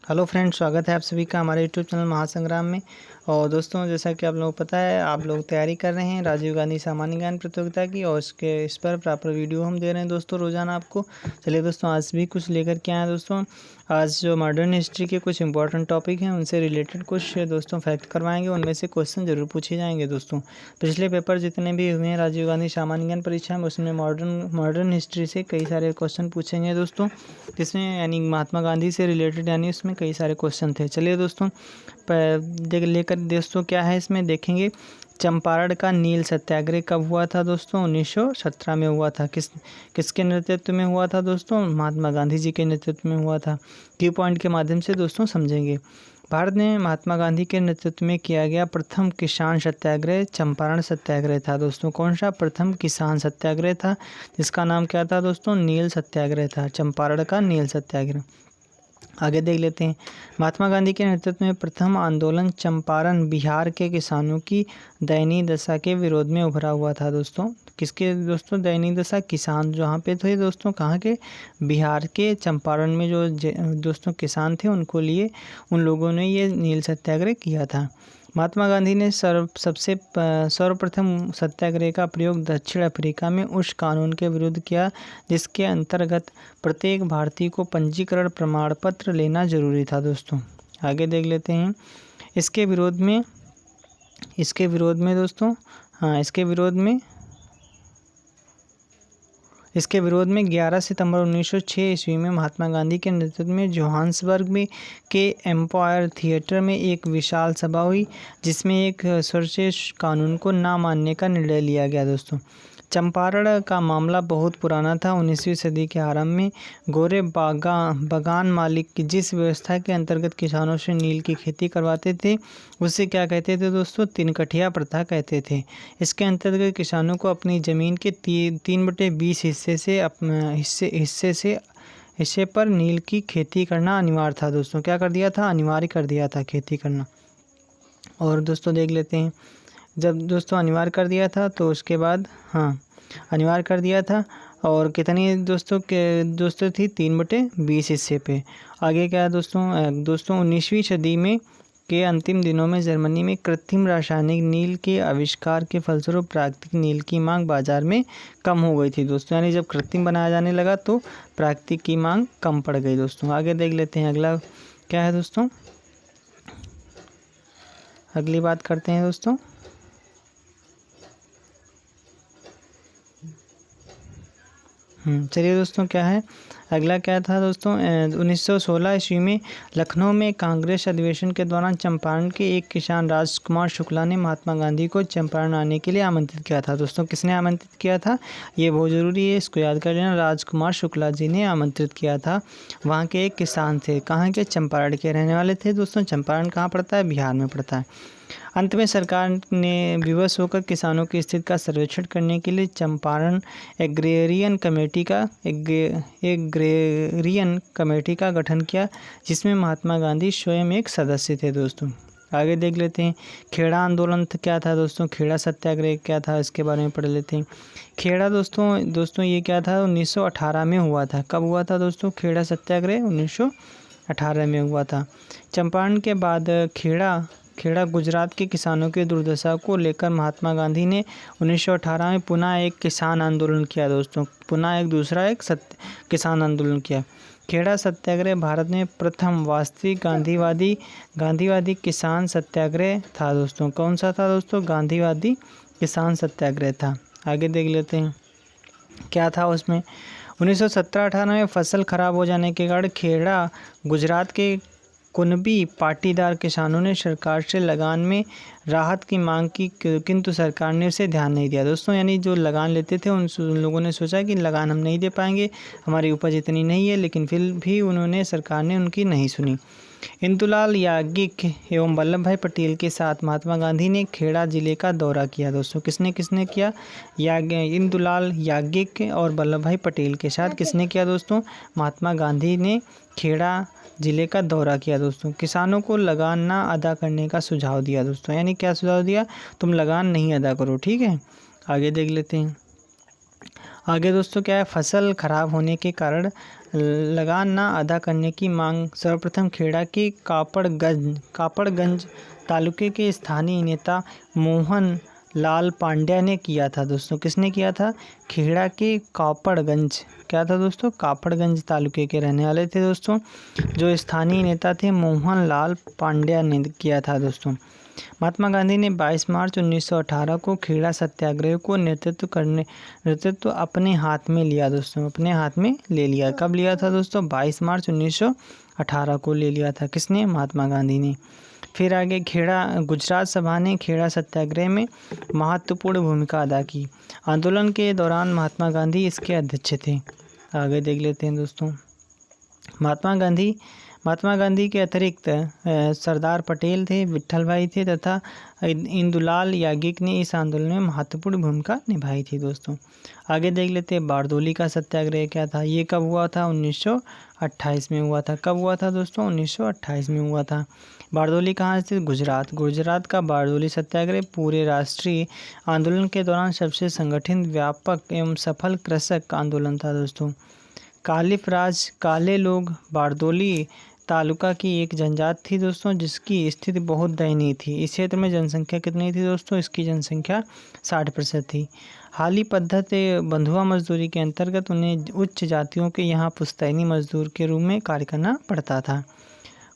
Hello friends, स्वागत है आप सभी का हमारे यूट्यूब चैनल महासंग्राम में। और दोस्तों, जैसा कि आप लोगों को पता है, आप लोग तैयारी कर रहे हैं राजीव गांधी सामान्य ज्ञान प्रतियोगिता की, और इस पर प्रॉपर वीडियो हम दे रहे हैं दोस्तों रोजाना आपको। चलिए दोस्तों, आज भी कुछ लेकर के आए हैं दोस्तों। आज जो मॉडर्न हिस्ट्री के कुछ इंपॉर्टेंट टॉपिक हैं उनसे रिलेटेड कुछ दोस्तों फैक्ट करवाएंगे, उनमें से क्वेश्चन जरूर पूछे जाएंगे दोस्तों। पिछले पेपर जितने भी हुए हैं राजीव गांधी सामान्य ज्ञान परीक्षा में, उसमें मॉडर्न हिस्ट्री से कई सारे क्वेश्चन पूछेंगे दोस्तों, जिसमें यानी महात्मा गांधी से रिलेटेड यानी उसमें कई सारे क्वेश्चन थे। चलिए दोस्तों, लेकर दोस्तों क्या है इसमें देखेंगे। चंपारण का नील सत्याग्रह कब हुआ था दोस्तों? 1917 में हुआ था। किसके नेतृत्व में हुआ था दोस्तों? महात्मा गांधी जी के नेतृत्व में हुआ था। की पॉइंट के माध्यम से दोस्तों समझेंगे। भारत ने महात्मा गांधी के नेतृत्व में किया गया प्रथम किसान सत्याग्रह चंपारण सत्याग्रह था दोस्तों। कौन सा प्रथम किसान सत्याग्रह था, जिसका नाम क्या था दोस्तों? नील सत्याग्रह था, चंपारण का नील सत्याग्रह। आगे देख लेते हैं। महात्मा गांधी के नेतृत्व में प्रथम आंदोलन चंपारण बिहार के किसानों की दयनीय दशा के विरोध में उभरा हुआ था दोस्तों। किसके दोस्तों दयनीय दशा? किसान जहाँ पे थे दोस्तों, कहाँ के? बिहार के चंपारण में जो दोस्तों किसान थे उनको लिए उन लोगों ने ये नील सत्याग्रह किया था। महात्मा गांधी ने सर्वप्रथम सत्याग्रह का प्रयोग दक्षिण अफ्रीका में उस कानून के विरुद्ध किया जिसके अंतर्गत प्रत्येक भारतीय को पंजीकरण प्रमाण पत्र लेना जरूरी था दोस्तों। आगे देख लेते हैं। इसके विरोध में दोस्तों, इसके विरोध में 11 सितंबर 1906 ईस्वी में महात्मा गांधी के नेतृत्व में जोहान्सबर्ग में के एम्पायर थिएटर में एक विशाल सभा हुई, जिसमें एक सर्वश्रेष्ठ कानून को ना मानने का निर्णय लिया गया दोस्तों। चंपारण का मामला बहुत पुराना था। 19वीं सदी के आरंभ में गोरे बागान मालिक जिस व्यवस्था के अंतर्गत किसानों से नील की खेती करवाते थे उसे क्या कहते थे दोस्तों? 3 कठिया प्रथा कहते थे। इसके अंतर्गत किसानों को अपनी ज़मीन के 3/20 हिस्से पर नील की खेती करना अनिवार्य था दोस्तों। क्या कर दिया था? अनिवार्य कर दिया था खेती करना। और दोस्तों देख लेते हैं, जब दोस्तों अनिवार्य कर दिया था तो उसके बाद अनिवार्य कर दिया था। और कितनी दोस्तों थी? 3/20 हिस्से पे। आगे क्या है दोस्तों? 19वीं सदी में के अंतिम दिनों में जर्मनी में कृत्रिम रासायनिक नील के आविष्कार के फलस्वरूप प्राकृतिक नील की मांग बाजार में कम हो गई थी दोस्तों। यानी जब कृत्रिम बनाया जाने लगा तो प्राकृतिक की मांग कम पड़ गई दोस्तों। आगे देख लेते हैं अगला क्या है दोस्तों। अगली बात करते हैं दोस्तों। चलिए दोस्तों, क्या है अगला? क्या था दोस्तों? 1916 ईस्वी में लखनऊ में कांग्रेस अधिवेशन के दौरान चंपारण के एक किसान राजकुमार शुक्ला ने महात्मा गांधी को चंपारण आने के लिए आमंत्रित किया था दोस्तों। किसने आमंत्रित किया था? ये बहुत ज़रूरी है, इसको याद कर लेना। राजकुमार शुक्ला जी ने आमंत्रित किया था। वहाँ के एक किसान थे। कहाँ के? चंपारण के रहने वाले थे दोस्तों। चंपारण कहाँ पड़ता है? बिहार में पड़ता है। अंत में सरकार ने विवश होकर किसानों की स्थिति का सर्वेक्षण करने के लिए चंपारण एग्रेरियन कमेटी का गठन किया, जिसमें महात्मा गांधी स्वयं एक सदस्य थे दोस्तों। आगे देख लेते हैं। खेड़ा आंदोलन क्या था दोस्तों? खेड़ा सत्याग्रह क्या था, इसके बारे में पढ़ लेते हैं। खेड़ा दोस्तों ये क्या था? 1918 में हुआ था। कब हुआ था दोस्तों खेड़ा सत्याग्रह? 1918 में हुआ था। चंपारण के बाद खेड़ा गुजरात के किसानों की दुर्दशा को लेकर महात्मा गांधी ने 1918 में पुनः एक किसान आंदोलन किया दोस्तों। पुनः एक किसान आंदोलन किया। खेड़ा सत्याग्रह भारत में प्रथम वास्तविक गांधीवादी किसान सत्याग्रह था दोस्तों। कौन सा था दोस्तों? गांधीवादी किसान सत्याग्रह था। आगे देख लेते हैं क्या था उसमें। 1917-18 में फसल खराब हो जाने के कारण खेड़ा गुजरात के कुनबी पाटीदार किसानों ने सरकार से लगान में राहत की मांग की, किंतु सरकार ने उसे ध्यान नहीं दिया दोस्तों। यानी जो लगान लेते थे उन लोगों ने सोचा कि लगान हम नहीं दे पाएंगे, हमारी उपज इतनी नहीं है, लेकिन फिर भी सरकार ने उनकी नहीं सुनी। इंदुलाल याज्ञिक एवं वल्लभ भाई पटेल के साथ महात्मा गांधी ने खेड़ा जिले का दौरा किया दोस्तों। किसने किया? इंदुलाल याज्ञिक और वल्लभ भाई पटेल के साथ किसने किया दोस्तों? महात्मा गांधी ने खेड़ा जिले का दौरा किया दोस्तों। किसानों को लगान ना अदा करने का सुझाव दिया दोस्तों। यानी क्या सुझाव दिया? तुम लगान नहीं अदा करो, ठीक है। आगे देख लेते हैं। आगे दोस्तों क्या है? फसल खराब होने के कारण लगान ना अदा करने की मांग सर्वप्रथम खेड़ा के कापड़गंज तालुके के स्थानीय नेता मोहन लाल पांड्या ने किया था दोस्तों। किसने किया था? खेड़ा के कापड़गंज, क्या था दोस्तों? कापड़गंज तालुके के रहने वाले थे दोस्तों। जो स्थानीय नेता थे मोहन लाल पांड्या ने किया था दोस्तों। महात्मा गांधी ने 22 मार्च 1918 को खेड़ा सत्याग्रह को नेतृत्व अपने हाथ में लिया दोस्तों। अपने हाथ में ले लिया। कब लिया था दोस्तों? 22 मार्च 1918 को ले लिया था। किसने? महात्मा गांधी ने। फिर आगे गुजरात सभा ने खेड़ा सत्याग्रह में महत्वपूर्ण भूमिका अदा की। आंदोलन के दौरान महात्मा गांधी इसके अध्यक्ष थे। आगे देख लेते हैं दोस्तों। महात्मा गांधी के अतिरिक्त सरदार पटेल थे, विट्ठल भाई थे तथा इंदुलाल याज्ञिक ने इस आंदोलन में महत्वपूर्ण भूमिका निभाई थी दोस्तों। आगे देख लेते हैं बारदोली का सत्याग्रह क्या था। ये कब हुआ था? 1928 में हुआ था। कब हुआ था दोस्तों? 1928 में हुआ था। बारदोली कहाँ स्थित? गुजरात का बारदोली सत्याग्रह पूरे राष्ट्रीय आंदोलन के दौरान सबसे संगठित, व्यापक एवं सफल कृषक आंदोलन था दोस्तों। काले लोग बारदोली तालुका की एक जनजाति थी दोस्तों, जिसकी स्थिति बहुत दयनीय थी। इस क्षेत्र में जनसंख्या कितनी थी दोस्तों? इसकी जनसंख्या 60% थी। हाली पद्धति बंधुआ मजदूरी के अंतर्गत उन्हें उच्च जातियों के यहाँ पुश्तैनी मजदूर के रूप में कार्य करना पड़ता था।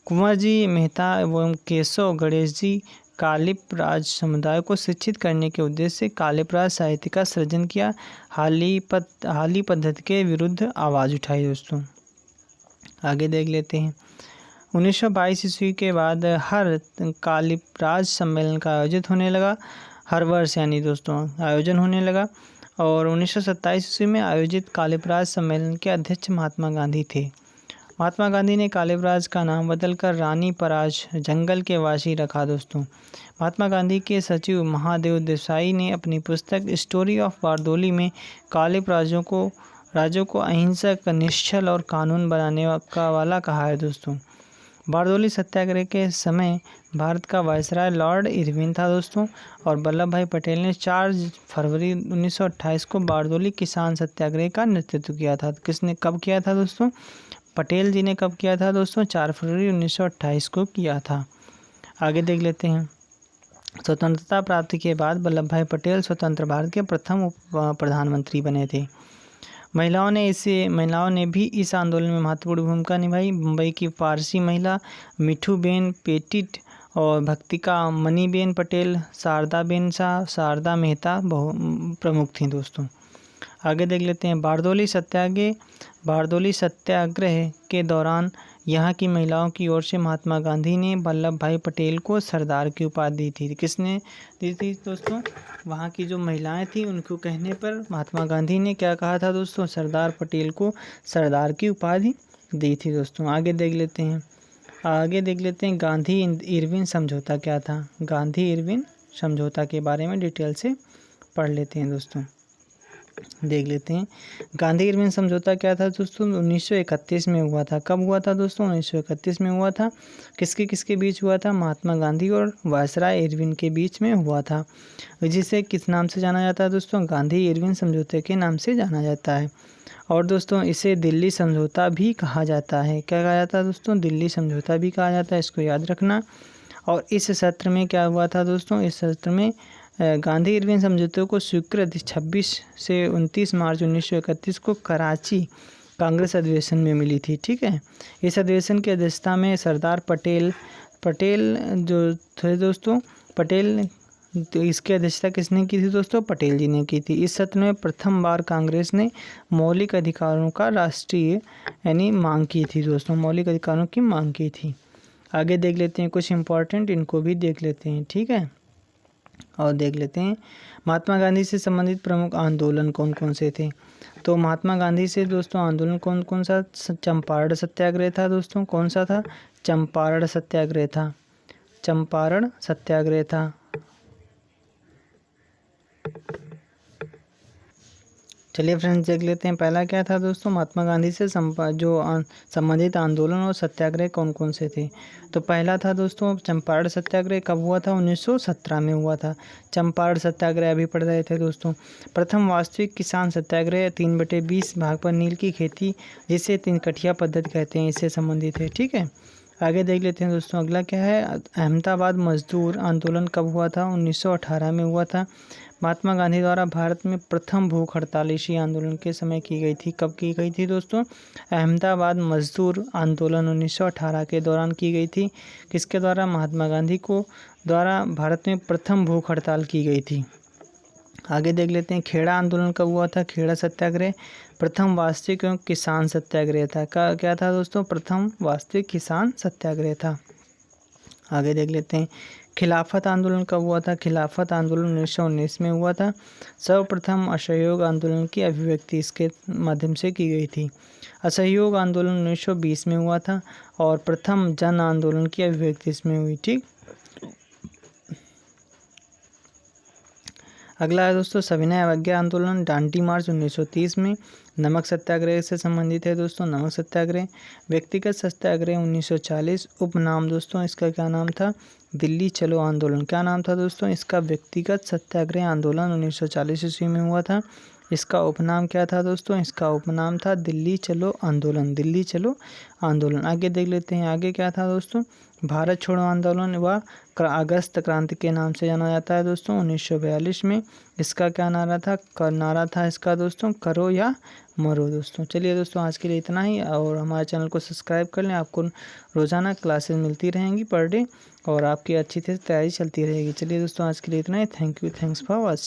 कुंवर जी मेहता एवं केशव गणेश जी कालिप राज समुदाय को शिक्षित करने के उद्देश्य से कालिप राज साहित्य का सृजन किया। हाली पद्धति के विरुद्ध आवाज़ उठाई दोस्तों। आगे देख लेते हैं। 1922 ईस्वी के बाद हर कालिपराज सम्मेलन का आयोजित होने लगा। हर वर्ष यानी दोस्तों आयोजन होने लगा। और 1927 ईस्वी में आयोजित कालिपराज सम्मेलन के अध्यक्ष महात्मा गांधी थे। महात्मा गांधी ने कालिपराज का नाम बदलकर रानी पराज जंगल के वासी रखा दोस्तों। महात्मा गांधी के सचिव महादेव देसाई ने अपनी पुस्तक स्टोरी ऑफ बारदोली में कालिप राज्यों को अहिंसक, निश्चल और कानून बनाने का वाला कहा है दोस्तों। बारदोली सत्याग्रह के समय भारत का वायसराय लॉर्ड इरविन था दोस्तों। और वल्लभ भाई पटेल ने 4 फरवरी 1928 को बारदोली किसान सत्याग्रह का नेतृत्व किया था। किसने कब किया था दोस्तों? पटेल जी ने कब किया था दोस्तों? 4 फरवरी 1928 को किया था। आगे देख लेते हैं। स्वतंत्रता प्राप्ति के बाद वल्लभ भाई पटेल स्वतंत्र भारत के प्रथम प्रधानमंत्री बने थे। महिलाओं ने भी इस आंदोलन में महत्वपूर्ण भूमिका निभाई। मुंबई की पारसी महिला मिठूबेन पेटिट और भक्तिका मणिबेन पटेल, शारदाबेन शाह, शारदा मेहता प्रमुख थीं दोस्तों। आगे देख लेते हैं। बारदोली सत्याग्रह के दौरान यहाँ की महिलाओं की ओर से महात्मा गांधी ने वल्लभ भाई पटेल को सरदार की उपाधि दी थी। किसने दी थी दोस्तों? वहाँ की जो महिलाएं थी उनको कहने पर महात्मा गांधी ने क्या कहा था दोस्तों? सरदार पटेल को सरदार की उपाधि दी थी दोस्तों। आगे देख लेते हैं। गांधी इरविन समझौता क्या था? गांधी इरविन समझौता के बारे में डिटेल से पढ़ लेते हैं दोस्तों। देख लेते हैं। गांधी इरविन समझौता क्या था दोस्तों? 1931 में हुआ था। कब हुआ था दोस्तों? 1931 में हुआ था। किसके बीच हुआ था? महात्मा गांधी और वायसराय इरविन के बीच में हुआ था, जिसे किस नाम से जाना जाता है दोस्तों? गांधी इरविन समझौते के नाम से जाना जाता है। और दोस्तों इसे दिल्ली समझौता भी कहा जाता है। क्या कहा जाता है दोस्तों? दिल्ली समझौता भी कहा जाता है, इसको याद रखना। और इस सत्र में क्या हुआ था दोस्तों? इस सत्र में गांधी इरविन समझौते को स्वीकृति 26 से 29 मार्च 1931 को कराची कांग्रेस अधिवेशन में मिली थी। ठीक है। इस अधिवेशन की अध्यक्षता में सरदार पटेल जो थे दोस्तों, तो इसकी अध्यक्षता किसने की थी दोस्तों? पटेल जी ने की थी। इस सत्र में प्रथम बार कांग्रेस ने मौलिक अधिकारों का राष्ट्रीय यानी मांग की थी दोस्तों। मौलिक अधिकारों की मांग की थी। आगे देख लेते हैं कुछ इम्पोर्टेंट, इनको भी देख लेते हैं। ठीक है। और देख लेते हैं महात्मा गांधी से संबंधित प्रमुख आंदोलन कौन कौन से थे। तो महात्मा गांधी से दोस्तों आंदोलन कौन कौन सा? चंपारण सत्याग्रह था दोस्तों। कौन सा था? चंपारण सत्याग्रह था। चंपारण सत्याग्रह था। चलिए फ्रेंड्स देख लेते हैं। पहला क्या था दोस्तों, महात्मा गांधी से संबंधित आंदोलन और सत्याग्रह कौन कौन से थे। तो पहला था दोस्तों चंपारण सत्याग्रह। कब हुआ था? 1917 में हुआ था। चंपारण सत्याग्रह अभी पढ़ रहे थे दोस्तों। प्रथम वास्तविक किसान सत्याग्रह 3/20 भाग पर नील की खेती, जिसे 3 कठिया पद्धति कहते हैं, इससे संबंधित है। ठीक है, आगे देख लेते हैं दोस्तों। अगला क्या है, अहमदाबाद मजदूर आंदोलन कब हुआ था? 1918 में हुआ था। महात्मा गांधी द्वारा भारत में प्रथम भूख हड़ताल इसी आंदोलन के समय की गई थी। कब की गई थी दोस्तों? अहमदाबाद मजदूर आंदोलन 1918 के दौरान की गई थी। किसके द्वारा? महात्मा गांधी को द्वारा भारत में प्रथम भूख हड़ताल की गई थी। आगे देख लेते हैं, खेड़ा आंदोलन कब हुआ था? खेड़ा सत्याग्रह प्रथम वास्तविक एवं किसान सत्याग्रह था। क्या था दोस्तों? प्रथम वास्तविक किसान सत्याग्रह था। आगे देख लेते हैं, खिलाफत आंदोलन कब हुआ था? खिलाफत आंदोलन 1919 में हुआ था। सर्वप्रथम असहयोग आंदोलन की अभिव्यक्ति इसके माध्यम से की गई थी। असहयोग आंदोलन 1920 में हुआ था और प्रथम जन आंदोलन की अभिव्यक्ति इसमें हुई। ठीक, अगला है दोस्तों सविनय अवज्ञा आंदोलन, डांडी मार्च 1930 में। नमक सत्याग्रह से संबंधित है दोस्तों, नमक सत्याग्रह। व्यक्तिगत सत्याग्रह 1940। उपनाम दोस्तों इसका क्या नाम था? दिल्ली चलो आंदोलन। क्या नाम था दोस्तों इसका? व्यक्तिगत सत्याग्रह आंदोलन 1940 ईस्वी में हुआ था। इसका उपनाम क्या था दोस्तों? इसका उपनाम था दिल्ली चलो आंदोलन, दिल्ली चलो आंदोलन। आगे देख लेते हैं, आगे क्या था दोस्तों? भारत छोड़ो आंदोलन व अगस्त क्रांति के नाम से जाना जाता है दोस्तों 1942 में। इसका क्या नारा था? नारा था इसका दोस्तों, करो या मरो दोस्तों। चलिए दोस्तों, आज के लिए इतना ही, और हमारे चैनल को सब्सक्राइब कर लें। आपको रोज़ाना क्लासेस मिलती रहेंगी पर डे, और आपकी अच्छी से तैयारी चलती रहेगी। चलिए दोस्तों, आज के लिए इतना ही। Thank you, thanks for watching.